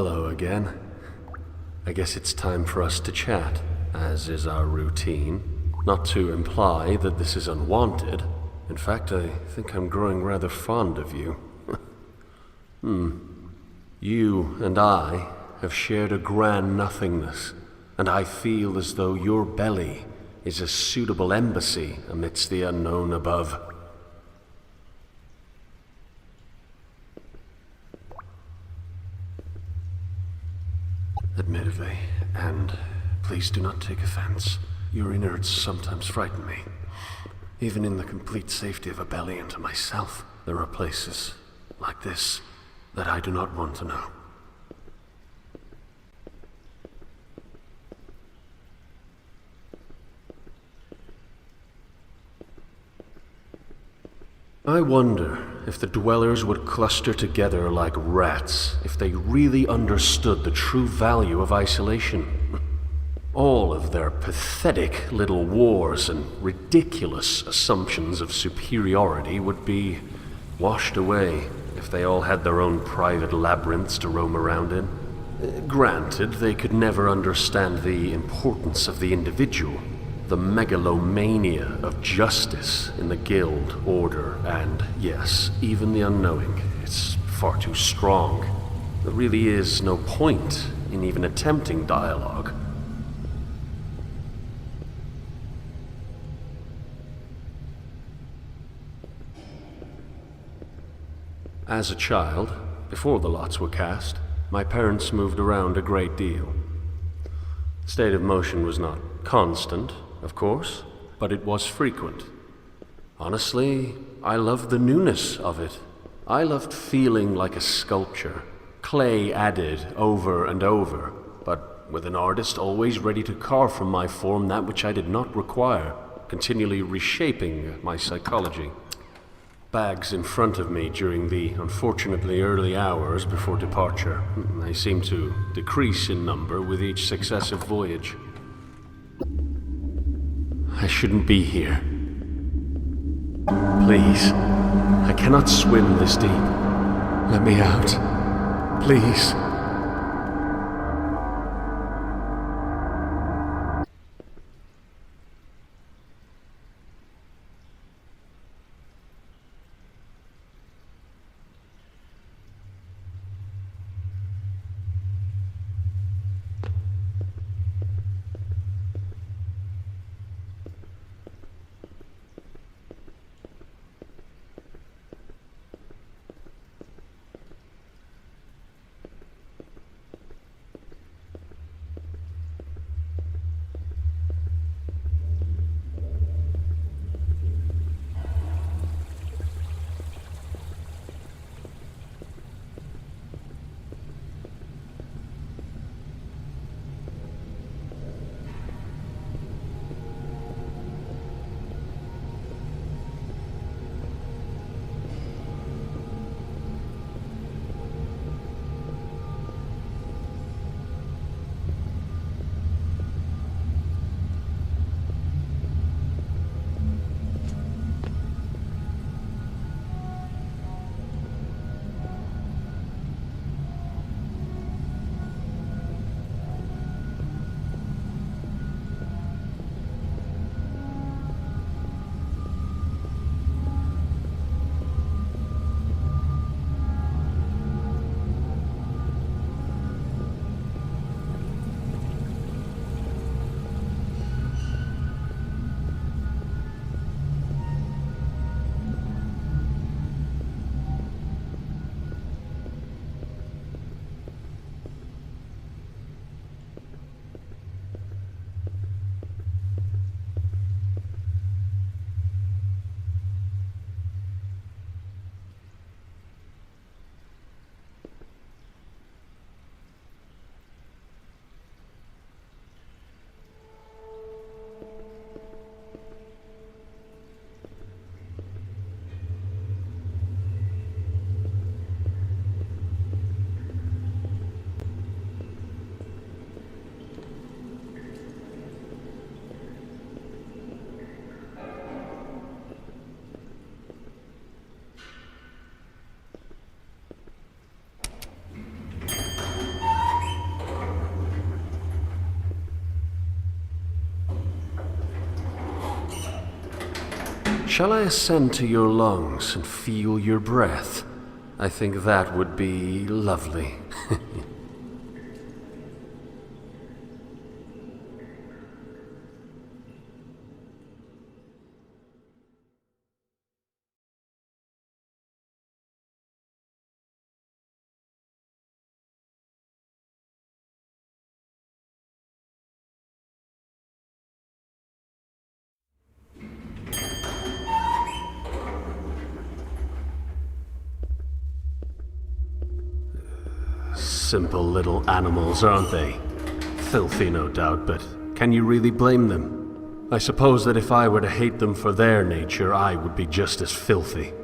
Hello again. I guess it's time for us to chat, as is our routine. Not to imply that this is unwanted. In fact, I think I'm growing rather fond of you. You and I have shared a grand nothingness, and I feel as though your belly is a suitable embassy amidst the unknown above. Admittedly, and please do not take offense, your innards sometimes frighten me. Even in the complete safety of a belly and to myself, there are places like this that I do not want to know. I wonder if the dwellers would cluster together like rats if they really understood the true value of isolation. All of their pathetic little wars and ridiculous assumptions of superiority would be washed away if they all had their own private labyrinths to roam around in. Granted, they could never understand the importance of the individual, the megalomania of justice in the guild, order, and, yes, even the unknowing. It's far too strong. There really is no point in even attempting dialogue. As a child, before the lots were cast, my parents moved around a great deal. The state of motion was not constant, of course, but it was frequent. Honestly, I loved the newness of it. I loved feeling like a sculpture, clay added over and over, but with an artist always ready to carve from my form that which I did not require, continually reshaping my psychology. Bags in front of me during the unfortunately early hours before departure. They seemed to decrease in number with each successive voyage. I shouldn't be here. Please, I cannot swim this deep. Let me out. Please. Shall I ascend to your lungs and feel your breath? I think that would be lovely. Simple little animals, aren't they? Filthy, no doubt, but can you really blame them? I suppose that if I were to hate them for their nature, I would be just as filthy.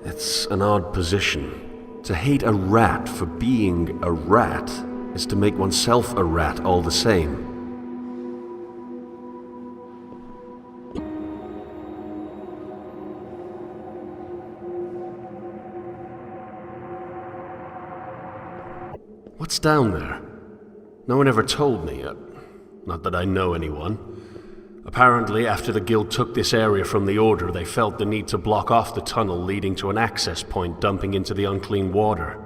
It's an odd position. To hate a rat for being a rat is to make oneself a rat all the same. What's down there? No one ever told me. Not that I know anyone. Apparently, after the Guild took this area from the Order, they felt the need to block off the tunnel leading to an access point dumping into the unclean water.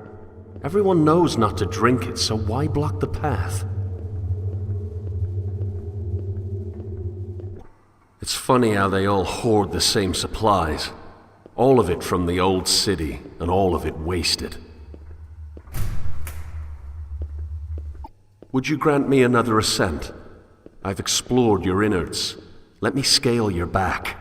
Everyone knows not to drink it, so why block the path? It's funny how they all hoard the same supplies. All of it from the Old City, and all of it wasted. Would you grant me another ascent? I've explored your innards. Let me scale your back.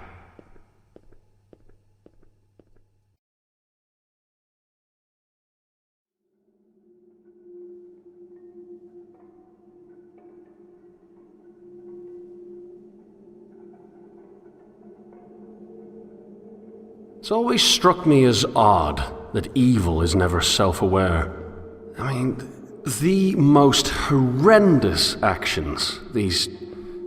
It's always struck me as odd that evil is never self-aware. I mean, the most horrendous actions, these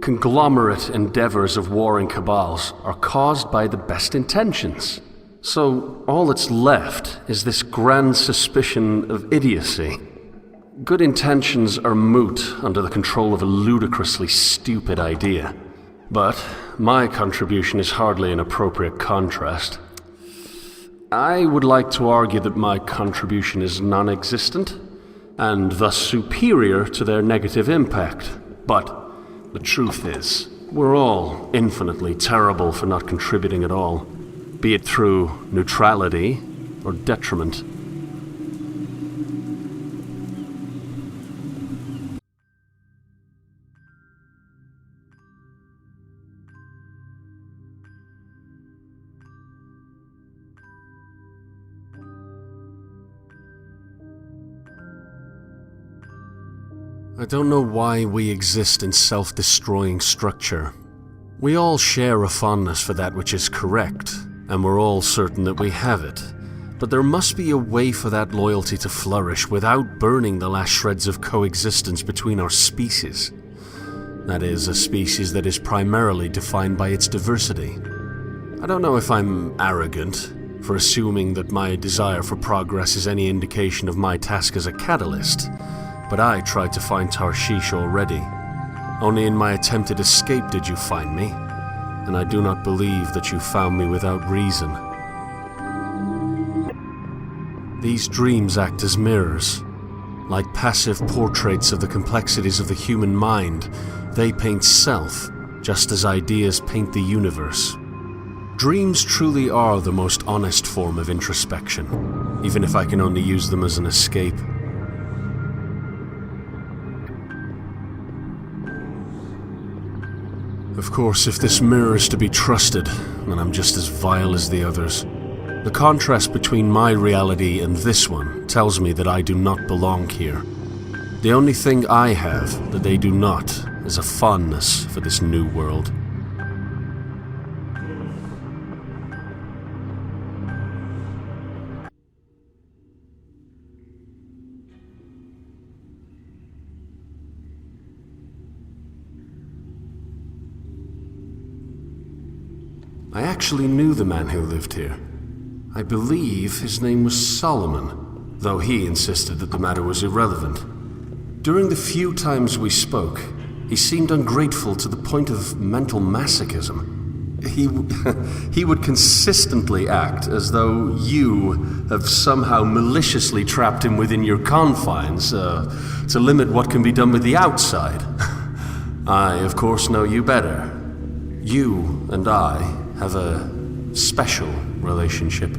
conglomerate endeavors of warring cabals, are caused by the best intentions. So all that's left is this grand suspicion of idiocy. Good intentions are moot under the control of a ludicrously stupid idea. But my contribution is hardly an appropriate contrast. I would like to argue that my contribution is non-existent, and thus superior to their negative impact. But the truth is, we're all infinitely terrible for not contributing at all, be it through neutrality or detriment. I don't know why we exist in self-destroying structure. We all share a fondness for that which is correct, and we're all certain that we have it. But there must be a way for that loyalty to flourish without burning the last shreds of coexistence between our species. That is, a species that is primarily defined by its diversity. I don't know if I'm arrogant for assuming that my desire for progress is any indication of my task as a catalyst, but I tried to find Tarshish already. Only in my attempted escape did you find me, and I do not believe that you found me without reason. These dreams act as mirrors. Like passive portraits of the complexities of the human mind, they paint self, just as ideas paint the universe. Dreams truly are the most honest form of introspection, even if I can only use them as an escape. Of course, if this mirror is to be trusted, then I'm just as vile as the others. The contrast between my reality and this one tells me that I do not belong here. The only thing I have that they do not is a fondness for this new world. I actually knew the man who lived here. I believe his name was Solomon, though he insisted that the matter was irrelevant. During the few times we spoke, he seemed ungrateful to the point of mental masochism. He would consistently act as though you have somehow maliciously trapped him within your confines to limit what can be done with the outside. I, of course, know you better. You and I have a special relationship.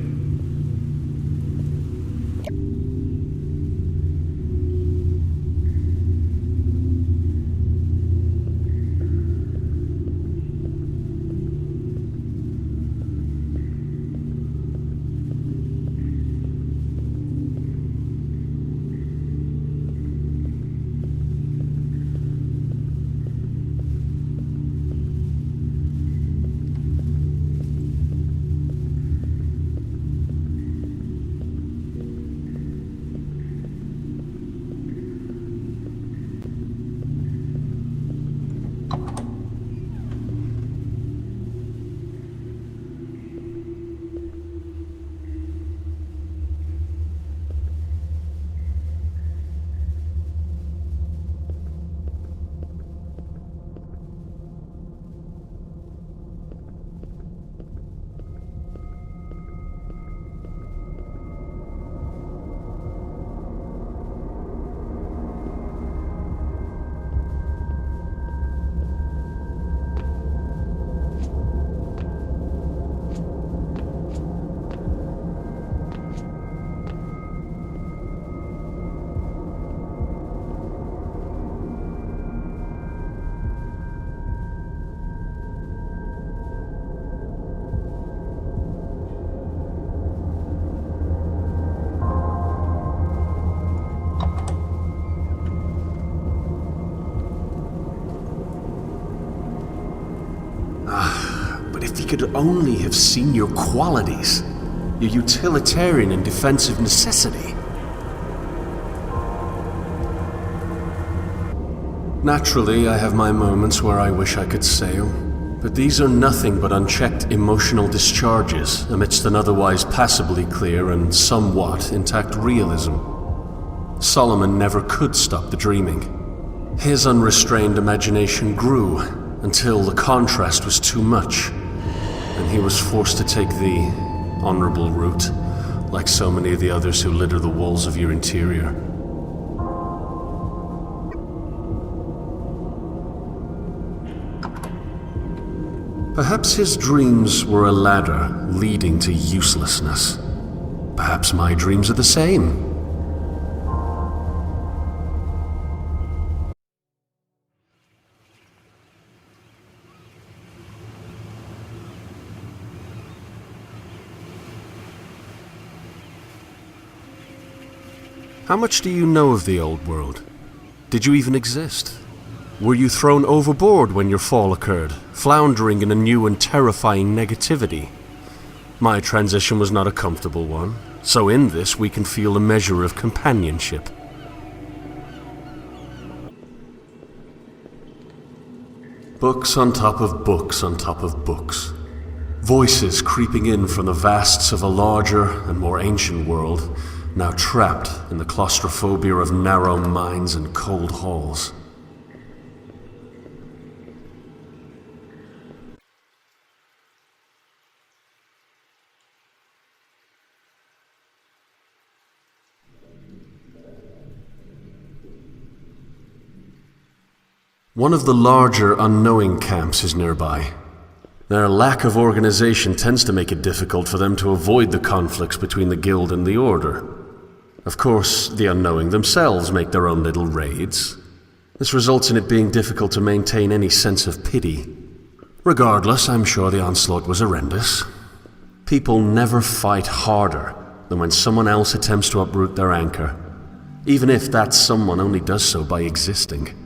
But if he could only have seen your qualities, your utilitarian and defensive necessity. Naturally, I have my moments where I wish I could sail, but these are nothing but unchecked emotional discharges amidst an otherwise passably clear and somewhat intact realism. Solomon never could stop the dreaming. His unrestrained imagination grew until the contrast was too much, and he was forced to take the honorable route, like so many of the others who litter the walls of your interior. Perhaps his dreams were a ladder leading to uselessness. Perhaps my dreams are the same. How much do you know of the old world? Did you even exist? Were you thrown overboard when your fall occurred, floundering in a new and terrifying negativity? My transition was not a comfortable one, so in this we can feel a measure of companionship. Books on top of books on top of books. Voices creeping in from the vasts of a larger and more ancient world, now trapped in the claustrophobia of narrow minds and cold halls. One of the larger unknowing camps is nearby. Their lack of organization tends to make it difficult for them to avoid the conflicts between the guild and the order. Of course, the unknowing themselves make their own little raids. This results in it being difficult to maintain any sense of pity. Regardless, I'm sure the onslaught was horrendous. People never fight harder than when someone else attempts to uproot their anchor, even if that someone only does so by existing.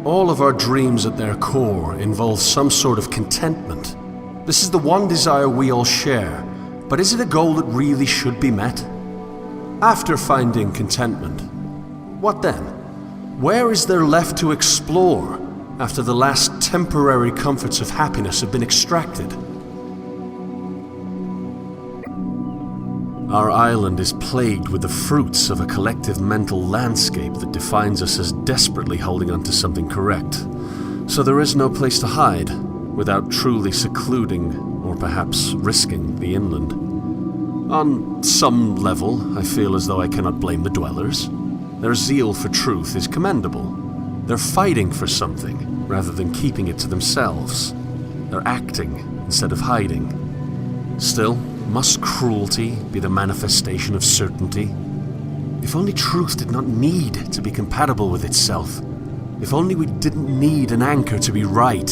All of our dreams at their core involve some sort of contentment. This is the one desire we all share, but is it a goal that really should be met? After finding contentment, what then? Where is there left to explore after the last temporary comforts of happiness have been extracted? Our island is plagued with the fruits of a collective mental landscape that defines us as desperately holding on to something correct. So there is no place to hide without truly secluding or perhaps risking the inland. On some level, I feel as though I cannot blame the dwellers. Their zeal for truth is commendable. They're fighting for something rather than keeping it to themselves. They're acting instead of hiding. Still, must cruelty be the manifestation of certainty? If only truth did not need to be compatible with itself. If only we didn't need an anchor to be right.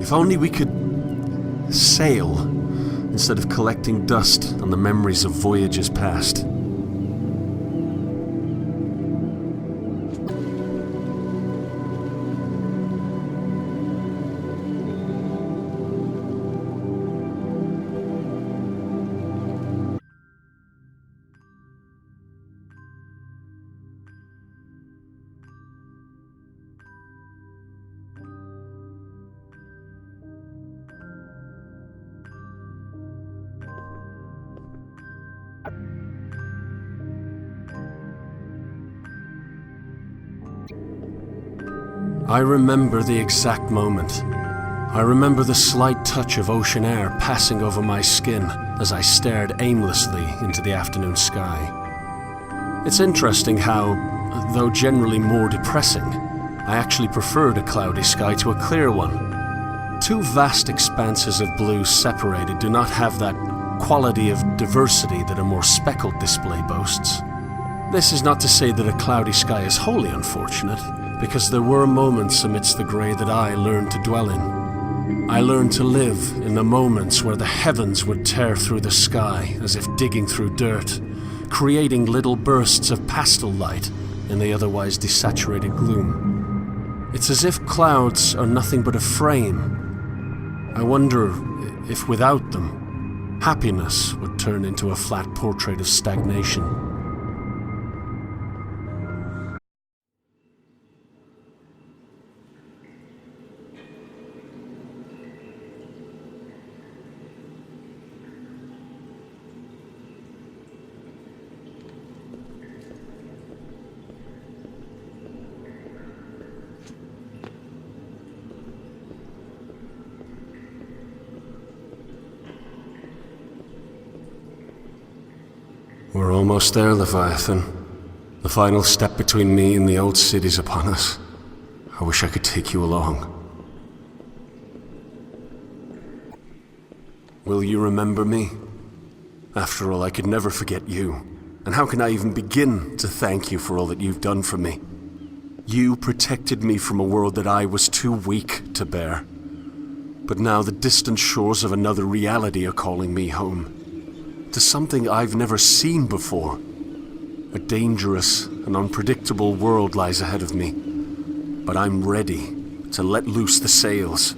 If only we could sail instead of collecting dust on the memories of voyages past. I remember the exact moment. I remember the slight touch of ocean air passing over my skin as I stared aimlessly into the afternoon sky. It's interesting how, though generally more depressing, I actually preferred a cloudy sky to a clear one. Two vast expanses of blue separated do not have that quality of diversity that a more speckled display boasts. This is not to say that a cloudy sky is wholly unfortunate, because there were moments amidst the grey that I learned to dwell in. I learned to live in the moments where the heavens would tear through the sky as if digging through dirt, creating little bursts of pastel light in the otherwise desaturated gloom. It's as if clouds are nothing but a frame. I wonder if without them, happiness would turn into a flat portrait of stagnation. We're almost there, Leviathan. The final step between me and the old city's upon us. I wish I could take you along. Will you remember me? After all, I could never forget you. And how can I even begin to thank you for all that you've done for me? You protected me from a world that I was too weak to bear. But now the distant shores of another reality are calling me home. To something I've never seen before. A dangerous and unpredictable world lies ahead of me. But I'm ready to let loose the sails.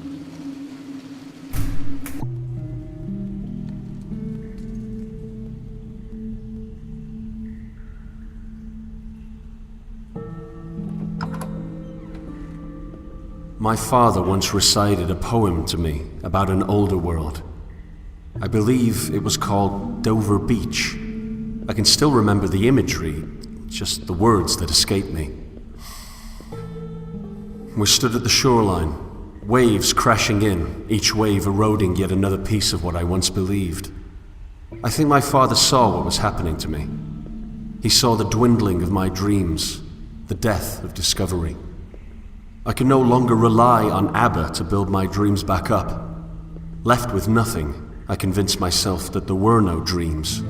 My father once recited a poem to me about an older world. I believe it was called Dover Beach. I can still remember the imagery, just the words that escape me. We stood at the shoreline, waves crashing in, each wave eroding yet another piece of what I once believed. I think my father saw what was happening to me. He saw the dwindling of my dreams, the death of discovery. I could no longer rely on ABBA to build my dreams back up. Left with nothing, I convinced myself that there were no dreams.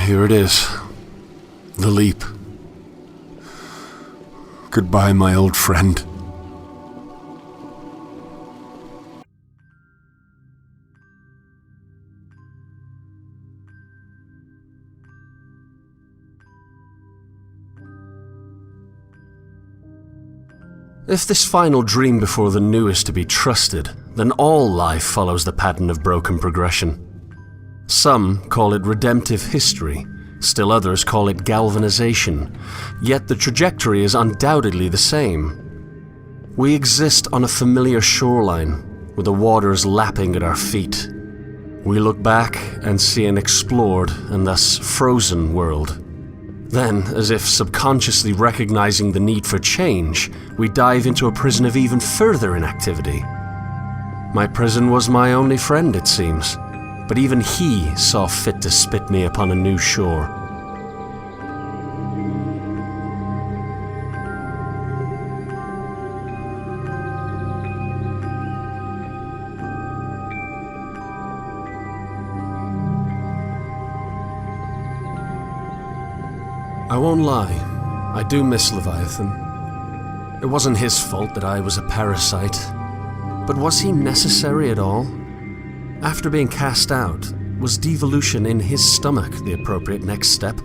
Here it is. The leap. Goodbye, my old friend. If this final dream before the new is to be trusted, then all life follows the pattern of broken progression. Some call it redemptive history, still others call it galvanization, yet the trajectory is undoubtedly the same. We exist on a familiar shoreline, with the waters lapping at our feet. We look back and see an explored and thus frozen world. Then, as if subconsciously recognizing the need for change, we dive into a prison of even further inactivity. My prison was my only friend, it seems, but even he saw fit to spit me upon a new shore. I won't lie, I do miss Leviathan. It wasn't his fault that I was a parasite. But was he necessary at all? After being cast out, was devolution in his stomach the appropriate next step?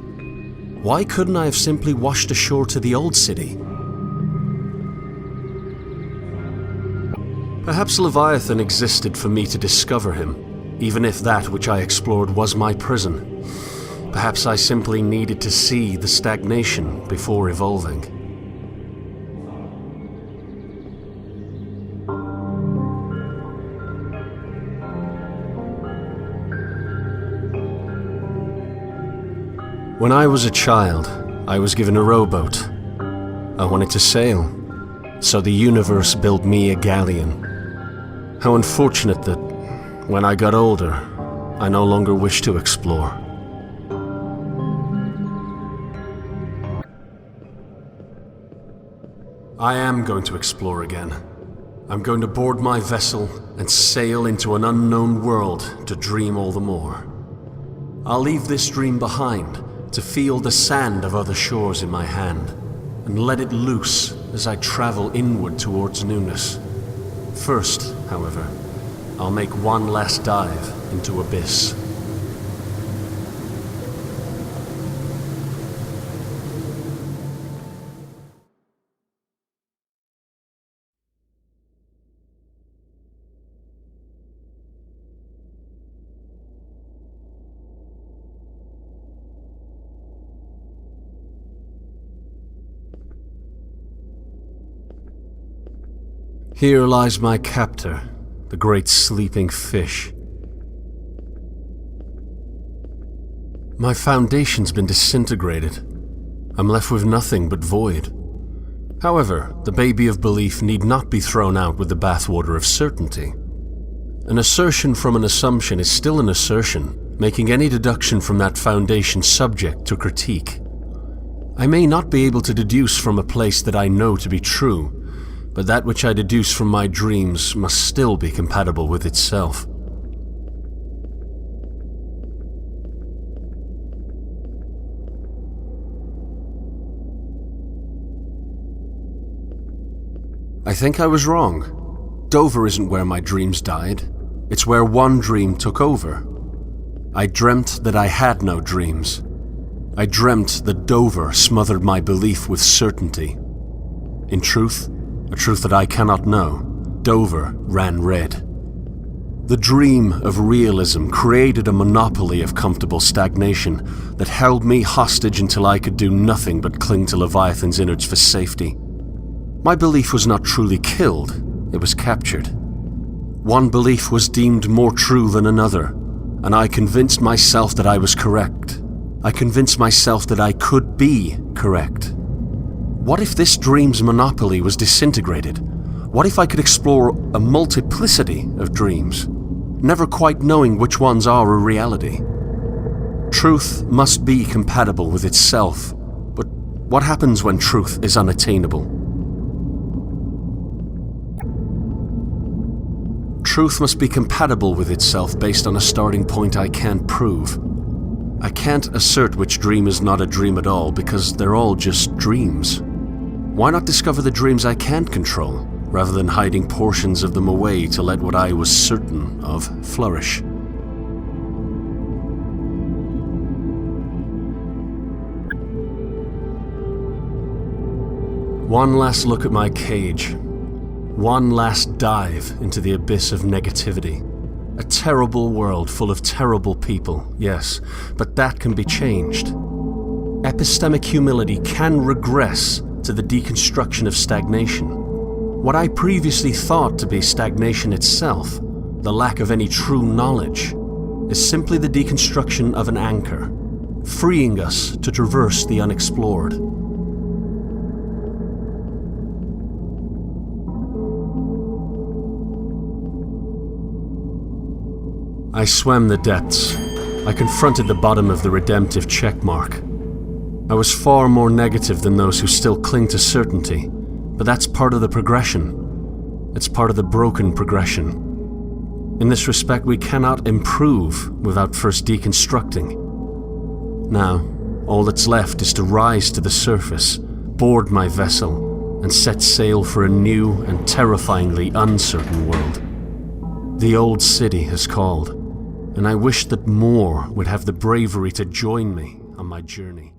Why couldn't I have simply washed ashore to the Old City? Perhaps Leviathan existed for me to discover him, even if that which I explored was my prison. Perhaps I simply needed to see the stagnation before evolving. When I was a child, I was given a rowboat. I wanted to sail, so the universe built me a galleon. How unfortunate that, when I got older, I no longer wished to explore. I am going to explore again. I'm going to board my vessel and sail into an unknown world to dream all the more. I'll leave this dream behind to feel the sand of other shores in my hand and let it loose as I travel inward towards newness. First, however, I'll make one last dive into abyss. Here lies my captor, the great sleeping fish. My foundation's been disintegrated. I'm left with nothing but void. However, the baby of belief need not be thrown out with the bathwater of certainty. An assertion from an assumption is still an assertion, making any deduction from that foundation subject to critique. I may not be able to deduce from a place that I know to be true, but that which I deduce from my dreams must still be compatible with itself. I think I was wrong. Dover isn't where my dreams died. It's where one dream took over. I dreamt that I had no dreams. I dreamt that Dover smothered my belief with certainty. In truth, a truth that I cannot know, Dover ran red. The dream of realism created a monopoly of comfortable stagnation that held me hostage until I could do nothing but cling to Leviathan's innards for safety. My belief was not truly killed, it was captured. One belief was deemed more true than another, and I convinced myself that I was correct. I convinced myself that I could be correct. What if this dream's monopoly was disintegrated? What if I could explore a multiplicity of dreams, never quite knowing which ones are a reality? Truth must be compatible with itself, but what happens when truth is unattainable? Truth must be compatible with itself based on a starting point I can't prove. I can't assert which dream is not a dream at all because they're all just dreams. Why not discover the dreams I can't control, rather than hiding portions of them away to let what I was certain of flourish? One last look at my cage. One last dive into the abyss of negativity. A terrible world full of terrible people, yes, but that can be changed. Epistemic humility can regress to the deconstruction of stagnation. What I previously thought to be stagnation itself, the lack of any true knowledge, is simply the deconstruction of an anchor, freeing us to traverse the unexplored. I swam the depths. I confronted the bottom of the redemptive checkmark. I was far more negative than those who still cling to certainty, but that's part of the progression. It's part of the broken progression. In this respect, we cannot improve without first deconstructing. Now, all that's left is to rise to the surface, board my vessel, and set sail for a new and terrifyingly uncertain world. The Old City has called, and I wish that more would have the bravery to join me on my journey.